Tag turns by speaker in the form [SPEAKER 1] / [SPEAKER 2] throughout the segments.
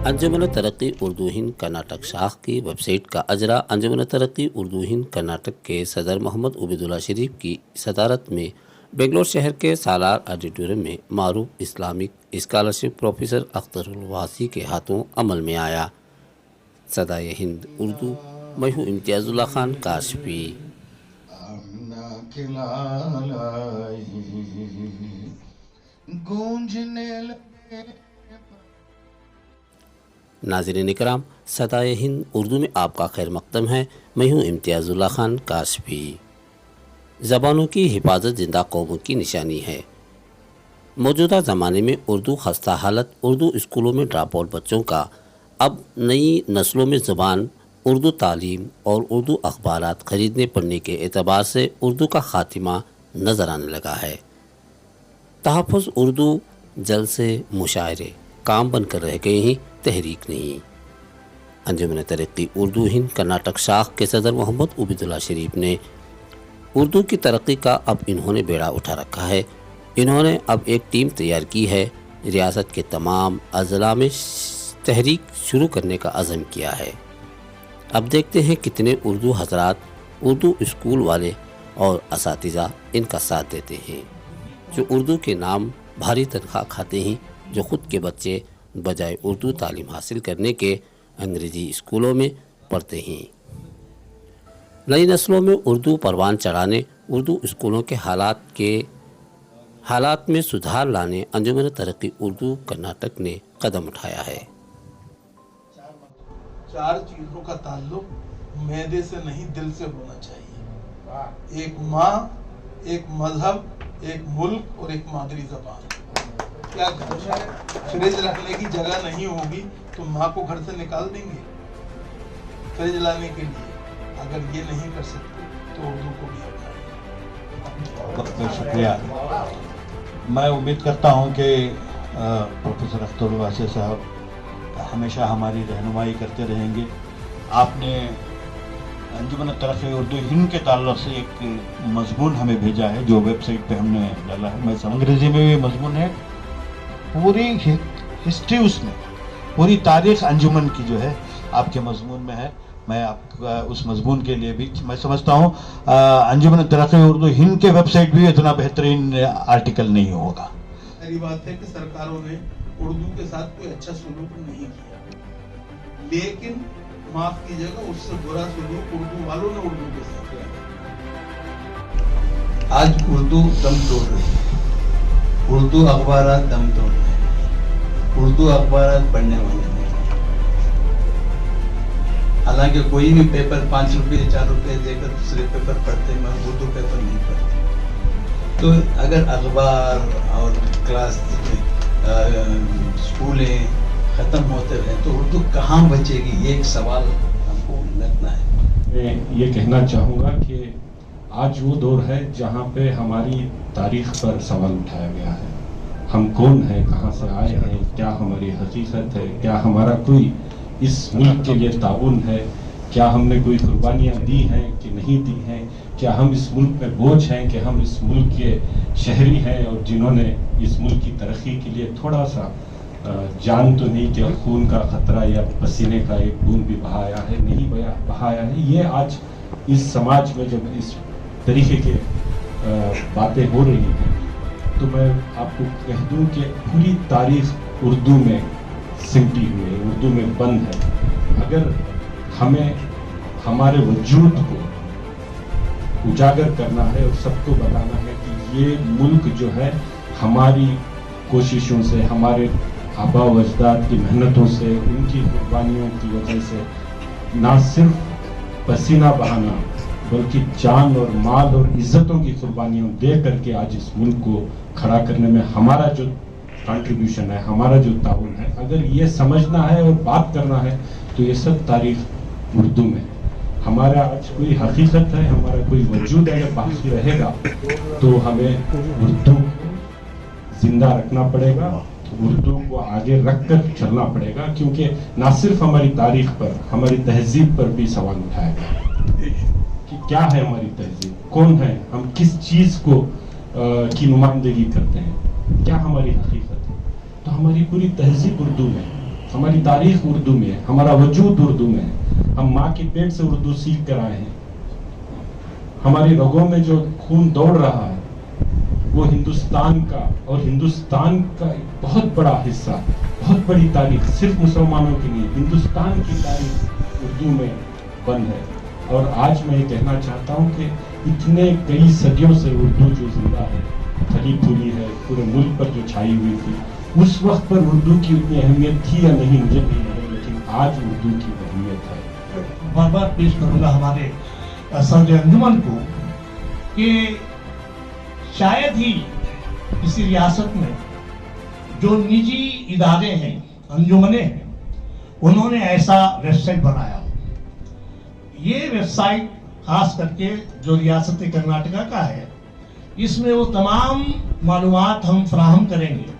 [SPEAKER 1] अंजुमन तरक्की उर्दू हिंद कर्नाटक शाख की वेबसाइट का अजरा अंजुमन तरक्की उर्दू हिंद कर्नाटक के सदर मोहम्मद उबैदुल्ला शरीफ की सदारत में बेंगलोर शहर के सालार ऑडिटोरियम में मारूफ इस्लामिक स्कॉलरशिप प्रोफेसर अख्तरुल वासी के हाथों अमल में आया। सदाए हिंद उर्दू मैं हूँ इम्तियाजुल्ला खान काशफी। नाज़रीन इकराम, सदाए हिंद उर्दू में आपका खैर मकदम है। मैं हूँ इम्तियाजुल्ला खान काशफी। ज़बानों की हिफाजत जिंदा कौमों की निशानी है। मौजूदा ज़माने में उर्दू खस्ता हालत उर्दू स्कूलों में ड्रॉप आउट बच्चों का अब नई नस्लों में ज़बान, उर्दू तालीम और उर्दू अखबारात ख़रीदने पढ़ने के एतबार से उर्दू का ख़ात्मा नज़र आने लगा है। तहफ़्फ़ुज़ उर्दू जलसे मुशायरे काम बनकर रह गए हैं, तहरीक नहीं। अंजुमन तरक्की उर्दू हिंद कर्नाटक शाख के सदर मोहम्मद उबैदुल्ला शरीफ ने उर्दू की तरक्की का अब इन्होंने बेड़ा उठा रखा है। इन्होंने अब एक टीम तैयार की है। रियासत के तमाम अजला में तहरीक शुरू करने का अज़म किया है। अब देखते हैं कितने उर्दू हजरात, उर्दू स्कूल वाले और असातिज़ा इनका साथ देते हैं, जो उर्दू के नाम भारी तनख्वाह खाते हैं, जो ख़ुद के बच्चे बजाय उर्दू तालीम हासिल करने के अंग्रेज़ी स्कूलों में पढ़ते हैं। नई नस्लों में उर्दू परवान चढ़ाने, उर्दू स्कूलों के हालात में सुधार लाने अंजुमन तरक्की उर्दू कर्नाटक ने कदम उठाया है।
[SPEAKER 2] 4 चीज़ों का ताल्लुक मैदे से नहीं दिल से होना चाहिए। एक माँ, एक मजहब, एक मुल्क और एक मादरी ज़बान। क्या फ्रिज रखने की जगह नहीं होगी तो माँ को घर से निकाल देंगे फ्रिज लाने के लिए। अगर ये नहीं कर सकते तो उर्दू को भी अपनाएं।
[SPEAKER 3] बहुत शुक्रिया। मैं उम्मीद करता हूँ कि प्रोफेसर अख्तरुल वासी साहब हमेशा हमारी रहनुमाई करते रहेंगे। आपने अंजुमन तरक्की उर्दू हिंद के ताल्लुक़ से एक मजमून हमें भेजा है जो वेबसाइट पे हमने डाला है। मैं अंग्रेज़ी में भी मजमून है, पूरी हिस्ट्री उसमें, पूरी तारीख़ अंजुमन की जो है आपके मजमून में है। मैं आपका उस मजमून के लिए भी मैं समझता हूँ अंजुमन तरक्की उर्दू हिंद के वेबसाइट भी इतना बेहतरीन आर्टिकल नहीं होगा।
[SPEAKER 2] पहली बात है कि सरकारों ने उर्दू के साथ कोई अच्छा सलूक नहीं किया, लेकिन माफ कीजिएगा उससे बुरा सलूक उर्दू वालों ने उर्दू के साथ किया। आज उर्दू दम तोड़ रही है, उर्दू अखबारात दम तोड़ रहे हैं, उर्दू अखबारात पढ़ने वाले नहीं। हालांकि कोई भी पेपर 5 रुपये 4 रुपये देकर दूसरे पेपर पढ़ते हैं, मगर उर्दू पेपर नहीं पढ़ते। तो अगर अखबार और क्लास स्कूलें ख़त्म होते रहे तो उर्दू कहाँ बचेगी, ये एक सवाल हमको लगता है।
[SPEAKER 4] मैं ये कहना चाहूँगा कि आज वो दौर है जहाँ पे हमारी तारीख़ पर सवाल उठाया गया है। हम कौन हैं, कहाँ से आए हैं, क्या हमारी हकीकत है, क्या हमारा कोई इस मुल्क के लिए ताउन है, क्या हमने कोई कुर्बानियाँ दी हैं कि नहीं दी हैं, क्या हम इस मुल्क में बोझ हैं कि हम इस मुल्क के शहरी हैं और जिन्होंने इस मुल्क की तरक्की के लिए थोड़ा सा जान तो नहीं कि खून का खतरा या पसीने का एक बूंद भी बहाया है, नहीं बहाया है। ये आज इस समाज में जब इस तरीके के बातें हो रही हैं तो मैं आपको कह दूं कि पूरी तारीख उर्दू में सिमटी हुई है, उर्दू में बंद है। अगर हमें हमारे वजूद को उजागर करना है और सबको बताना है कि ये मुल्क जो है हमारी कोशिशों से, हमारे आबा व अजदाद की मेहनतों से, उनकी कुर्बानियों की वजह से ना सिर्फ पसीना बहाना बल्कि जान और माल और इज्जतों की कुर्बानियाँ दे करके आज इस मुल्क को खड़ा करने में हमारा जो कंट्रीब्यूशन है, हमारा जो ताउन है, अगर ये समझना है और बात करना है तो ये सब तारीख उर्दू में। हमारा आज कोई हकीकत है, हमारा कोई वजूद अगर बाकी रहेगा तो हमें उर्दू जिंदा रखना पड़ेगा, उर्दू को आगे रख कर चलना पड़ेगा, क्योंकि ना सिर्फ हमारी तारीख पर, हमारी तहजीब पर भी सवाल उठाया गया कि क्या है हमारी तहजीब, कौन है हम, किस चीज़ को की नुमाइंदगी करते हैं, क्या हमारी हकीकत है। तो हमारी पूरी तहजीब उर्दू में, हमारी तारीख उर्दू में है, हमारा वजूद उर्दू में है, हम माँ के पेट से उर्दू सीख कर आए हैं, हमारी रगों में जो खून दौड़ रहा है वो हिंदुस्तान का, और हिंदुस्तान का एक बहुत बड़ा हिस्सा, बहुत बड़ी तारीख सिर्फ मुसलमानों की नहीं, हिंदुस्तान की तारीख उर्दू में बंद है। और आज मैं ये कहना चाहता हूँ कि इतने कई सदियों से उर्दू जो जिंदा है, फली फूली है, पूरे मुल्क पर जो छाई हुई थी, उस वक्त पर उर्दू की उतनी अहमियत थी या नहीं मुझे नहीं मालूम, लेकिन आज उर्दू की अहमियत है।
[SPEAKER 5] बार बार पेश करूंगा हमारे सदर अंजुमन को कि शायद ही किसी रियासत में जो निजी इदारे हैं, अंजुमने हैं, उन्होंने ऐसा वेबसाइट बनाया हो। ये वेबसाइट खास करके जो रियासत कर्नाटका का है, इसमें वो तमाम मालूमात हम फराहम करेंगे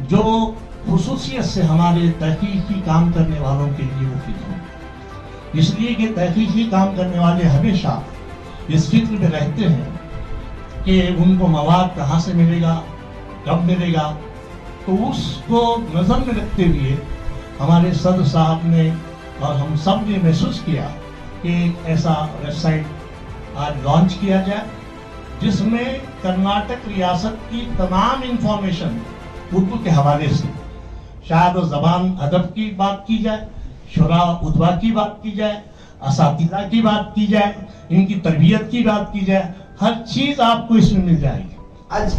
[SPEAKER 5] जो खुसूसियत से हमारे तहकीकी काम करने वालों के लिए मुफीद हो। इसलिए कि तहकीकी काम करने वाले हमेशा इस फिक्र में रहते हैं कि उनको मवाद कहाँ से मिलेगा, कब मिलेगा, तो उसको नज़र में रखते हुए हमारे सदर साहब ने और हम सब ने महसूस किया कि ऐसा वेबसाइट आज लॉन्च किया जाए जिसमें कर्नाटक रियासत की तमाम इंफॉर्मेशन उर्दू के हवाले से, शायद ज़बान अदब की बात की जाए, शुरा उदवा की बात की जाए, असातिज़ा की बात की जाए, इनकी तरबियत की बात की जाए, हर चीज़ आपको इसमें मिल जाएगी।
[SPEAKER 6] आज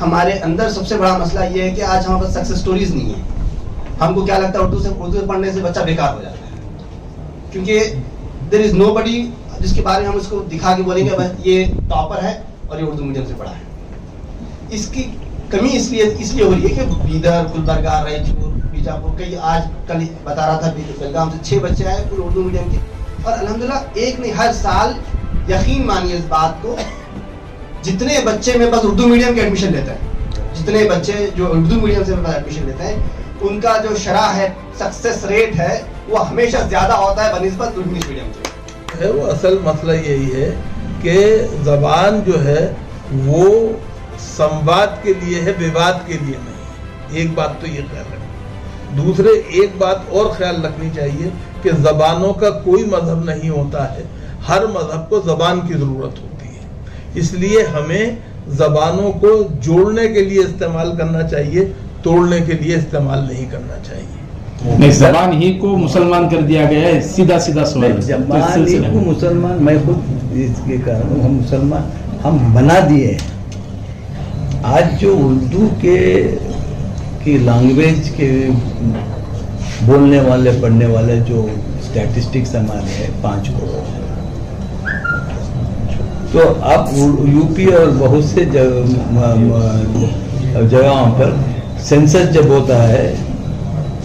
[SPEAKER 6] हमारे अंदर सबसे बड़ा मसला ये है कि आज हमारे पास सक्सेस स्टोरीज नहीं है। हमको क्या लगता है उर्दू पढ़ने से बच्चा बेकार हो जाता है, क्योंकि देयर इज नोबडी जिसके बारे में हम उसको दिखा के बोलेंगे बस ये टॉपर है और ये उर्दू मीडियम से पढ़ा है। इसकी कमी इसलिए हो रही है कि बीदर, गुलबर्गा, रायचूर, बीजापुर, कई आज कल बता रहा था बेलगाम से 6 बच्चे आए पूरे उर्दू मीडियम के, और अल्हम्दुलिल्लाह एक नहीं हर साल, यकीन मानिए इस बात को, जितने बच्चे मेरे पास उर्दू मीडियम के एडमिशन लेते हैं, जितने बच्चे जो उर्दू मीडियम से मेरे पास एडमिशन लेते हैं, उनका जो शरह है, सक्सेस रेट है, वो हमेशा ज्यादा होता है बनिस्बत इंग्लिश मीडियम के।
[SPEAKER 7] वो असल मसला यही है कि ज़बान जो है वो संवाद के लिए है, विवाद के लिए नहीं। एक बात तो ये ख्याल रखना। दूसरे एक बात और ख्याल रखनी चाहिए कि ज़बानों का कोई मजहब नहीं होता है, हर मजहब को ज़बान की ज़रूरत होती है। इसलिए हमें ज़बानों को जोड़ने के लिए इस्तेमाल करना चाहिए, तोड़ने के लिए इस्तेमाल नहीं करना चाहिए।
[SPEAKER 8] नहीं, ज़बान ही को मुसलमान कर दिया गया है, सीधा सीधा सवाल।
[SPEAKER 9] ज़बान ही को मुसलमान, मैं खुद इसके कारण हम मुसलमान हम बना दिए हैं। आज जो उर्दू की लैंग्वेज के बोलने वाले पढ़ने वाले जो स्टैटिस्टिक्स हमारे हैं 5 करोड़, तो अब यूपी और बहुत से जगहों पर सेंसस जब होता है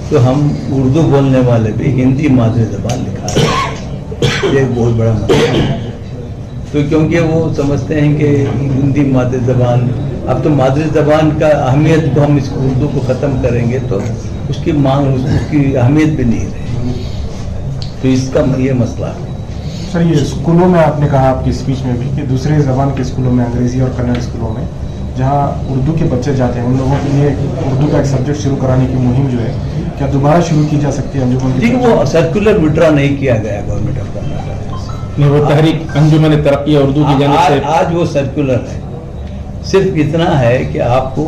[SPEAKER 9] तो हम उर्दू बोलने वाले भी हिंदी मादरी ज़बान लिखा है। ये एक बहुत बड़ा मसला है। तो क्योंकि वो समझते हैं कि हिंदी मादरी ज़बान, अब तो मादरी ज़बान का अहमियत को हम इस उर्दू को ख़त्म करेंगे तो उसकी मांग, उसकी अहमियत भी नहीं रहेगी। तो इसका ये मसला है।
[SPEAKER 8] सर, ये स्कूलों में आपने कहा आपकी स्पीच में भी कि दूसरे ज़बान के स्कूलों में, अंग्रेज़ी और कन्नड़ स्कूलों में जहाँ उर्दू के बच्चे जाते हैं, उन लोगों के लिए उर्दू का एक सब्जेक्ट शुरू कराने की मुहिम जो है, क्या दोबारा शुरू की जा सकती है? अंजुमन
[SPEAKER 9] ठीक, वो सर्कुलर विड्रॉ नहीं किया गया गवर्नमेंट ऑफ कर्नाटक
[SPEAKER 8] नहीं, वो तहरीक अंजुमन तरक्की उर्दू की जानिब से
[SPEAKER 9] आज वो सर्कुलर है। सिर्फ इतना है कि आपको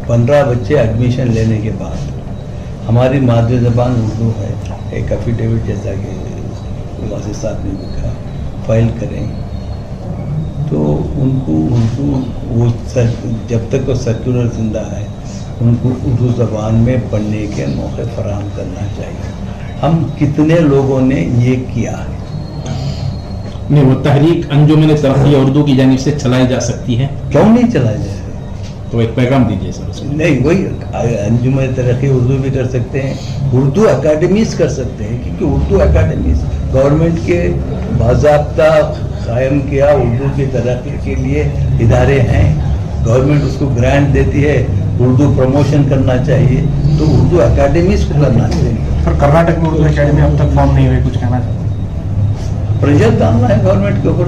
[SPEAKER 9] 15 बच्चे एडमिशन लेने के बाद हमारी मादरी ज़बान उर्दू है, एक एफिडेविट जैसा कि वासिफ साहब ने लिखा, फाइल करें तो उनको वो जब तक वो सर्कुलर जिंदा है उनको उर्दू ज़बान में पढ़ने के मौके फराहम करना चाहिए। हम कितने लोगों ने ये किया है।
[SPEAKER 8] नहीं, वो तहरीक अंजुमन तरक्की उर्दू की जानिब से चलाई जा सकती है,
[SPEAKER 9] क्यों नहीं चलाई जाए?
[SPEAKER 8] तो एक पैगाम दीजिए सर।
[SPEAKER 9] नहीं, वही अंजुमन तरक्की उर्दू भी कर सकते हैं, उर्दू अकेडमीज कर सकते हैं, क्योंकि उर्दू अकेडमीज गवर्नमेंट के बाज़ाब्ता कायम किया उर्दू की तरक्की के लिए इदारे हैं, गवर्नमेंट उसको ग्रांट देती है, उर्दू प्रमोशन करना चाहिए, तो उर्दू अकेडमीज को करना चाहिए।
[SPEAKER 8] सर, कर्नाटक में उर्दू अकेडमी अब तक फॉर्म नहीं हुई, कुछ कहना चाहते हैं?
[SPEAKER 9] प्रेशर डालना है गवर्नमेंट के ऊपर।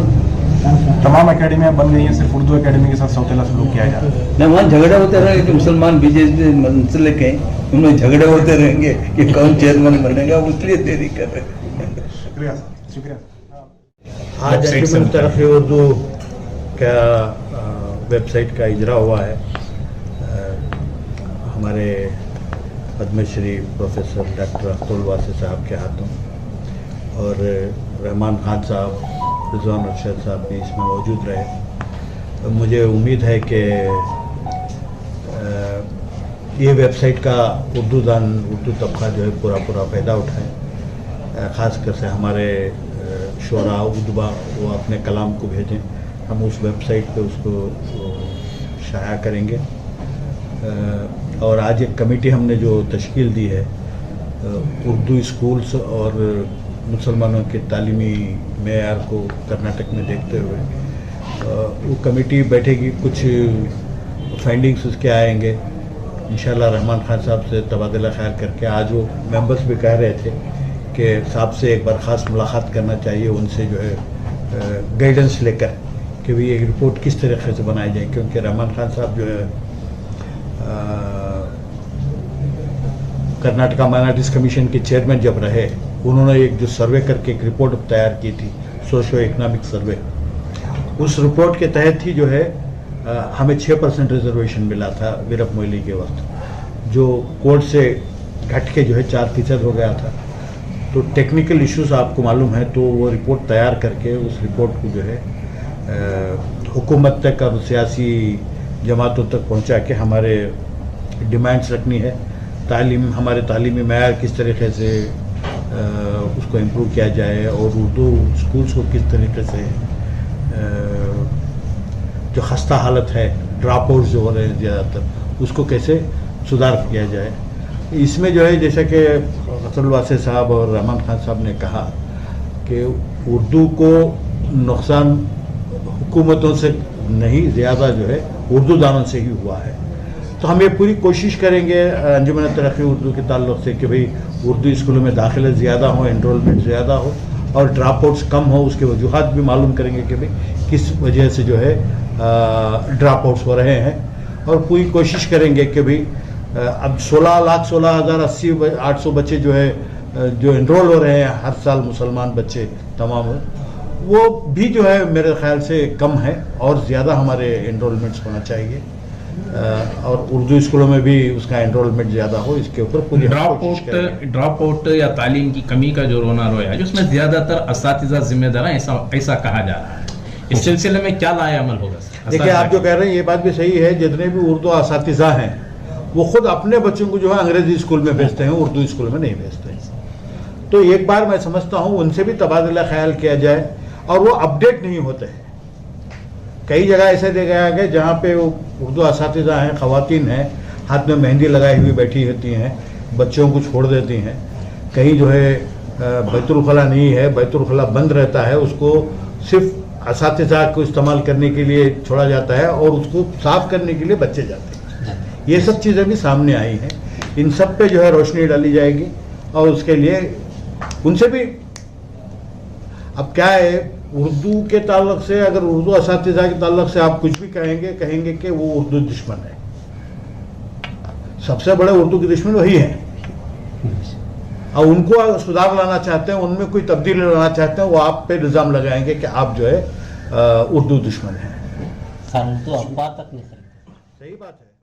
[SPEAKER 8] तमाम अकेडमियाँ बन गई हैं, सिर्फ उर्दू अकेडमी के साथ सौतेला सलूक किया जा रहा है।
[SPEAKER 9] नहीं, वहाँ झगड़ा होता रहा कि मुसलमान बीजेपी मंसलिक हैं, उनमें झगड़े होते रहेंगे कि कौन चेयरमैन बनेगा, इसलिए देरी कर रहे हैं।
[SPEAKER 8] शुक्रिया सर, शुक्रिया।
[SPEAKER 3] आज अंजुमन तरक्की उर्दू का वेबसाइट का इजरा हुआ है। हमारे पद्मश्री प्रोफेसर डॉक्टर अख्तर वासी साहब के हाथों, और रहमान खान साहब, रिजवान अरशद साहब भी इसमें मौजूद रहे। तो मुझे उम्मीद है कि ये वेबसाइट का उर्दू तबका जो है पूरा फ़ायदा उठाए। ख़ासकर से हमारे शोरा उदबा वो अपने कलाम को भेजें, हम उस वेबसाइट पे उसको शाया करेंगे। और आज एक कमेटी हमने जो तश्कील दी है उर्दू स्कूल्स और मुसलमानों के तालीमी मेयार को कर्नाटक में देखते हुए, वो कमेटी बैठेगी, कुछ फाइंडिंग्स उसके आएंगे इंशाल्लाह। रहमान खान साहब से तबादला ख्याल करके आज वो मेंबर्स भी कह रहे थे कि साहब से एक बार ख़ास मुलाकात करना चाहिए, उनसे जो है गाइडेंस लेकर कि भी एक रिपोर्ट किस तरीके से बनाई जाए, क्योंकि रहमान खान साहब जो है कर्नाटका माइनॉरिटीज़ कमीशन के चेयरमैन जब रहे, उन्होंने एक जो सर्वे करके एक रिपोर्ट तैयार की थी, सोशो इकनॉमिक सर्वे, उस रिपोर्ट के तहत ही जो है हमें 6% रिजर्वेशन मिला था वीरप मोइली के वक्त, जो कोर्ट से घट के जो है 4% हो गया था। तो टेक्निकल इश्यूज आपको मालूम है, तो वो रिपोर्ट तैयार करके उस रिपोर्ट को जो है हुकूमत तक और सियासी जमातों तक पहुंचा के हमारे डिमांड्स रखनी है। हमारे तालीमी मेयार किस तरीके से उसको इम्प्रूव किया जाए, और उर्दू स्कूल्स को किस तरीके से जो खस्ता हालत है, ड्रॉप आउट्स जो हो रहे हैं ज़्यादातर, उसको कैसे सुधार किया जाए। इसमें जो है जैसे कि अख्तर वासी साहब और रहमान खान साहब ने कहा कि उर्दू को नुकसान हुकूमतों से नहीं, ज़्यादा जो है उर्दू दानों से ही हुआ है। तो हम ये पूरी कोशिश करेंगे अंजुमन तरक्की उर्दू के ताल्लुक़ से कि भाई उर्दू स्कूलों में दाखिले ज़्यादा हो, एनरोलमेंट ज़्यादा हो और ड्रॉप आउट्स कम हो। उसके वजूहात भी मालूम करेंगे कि भाई किस वजह से जो है ड्रॉप आउट्स हो रहे हैं, और पूरी कोशिश करेंगे कि भाई अब 16,80,800 बच्चे जो है जो एनरोल हो रहे हैं हर साल, मुसलमान बच्चे तमाम, वो भी जो है मेरे ख्याल से कम है, और ज़्यादा हमारे एनरोलमेंट्स होना चाहिए, और उर्दू स्कूलों में भी उसका एनरोलमेंट ज़्यादा हो। इसके ऊपर पूरी
[SPEAKER 10] ड्रॉप आउट या तालीम की कमी का जो रोना रोया है, जिसमें ज़्यादातर असातिज़ा जिम्मेदार हैं, ऐसा कहा जा रहा है, इस सिलसिले में क्या लाया अमल होगा?
[SPEAKER 3] देखिए, आप जो कह रहे हैं ये बात भी सही है। जितने भी उर्दू असातिज़ा हैं वो खुद अपने बच्चों को जो है अंग्रेजी स्कूल में भेजते हैं, उर्दू स्कूल में नहीं भेजते हैं। तो एक बार मैं समझता हूँ उनसे भी तबादला ख्याल किया जाए, और वो अपडेट नहीं होते हैं। कई जगह ऐसे देखा गया जहाँ पे वो उर्दू असातिज़ा हैं, ख़वातीन हैं, हाथ में मेहंदी लगाई हुई बैठी होती हैं, बच्चों को छोड़ देती हैं। कहीं जो है बैतुल खला नहीं है, बैतुल खला बंद रहता है, उसको सिर्फ असातिज़ा को इस्तेमाल करने के लिए छोड़ा जाता है, और उसको साफ़ करने के लिए बच्चे जाते हैं। ये सब चीज़ें भी सामने आई हैं। इन सब पे जो है रोशनी डाली जाएगी, और उसके लिए उनसे भी अब क्या है, उर्दू के ताल्लुक़ से, अगर उर्दू असातिज़ा के ताल्लुक़ से आप कुछ भी कहेंगे कि वो उर्दू दुश्मन है। सबसे बड़े उर्दू के दुश्मन वही हैं, और उनको सुधार लाना चाहते हैं, उनमें कोई तब्दीली लाना चाहते हैं, वो आप पे इल्ज़ाम लगाएंगे कि आप जो है उर्दू दुश्मन हैं।
[SPEAKER 1] तो अखबार तक नहीं,
[SPEAKER 3] सही बात है।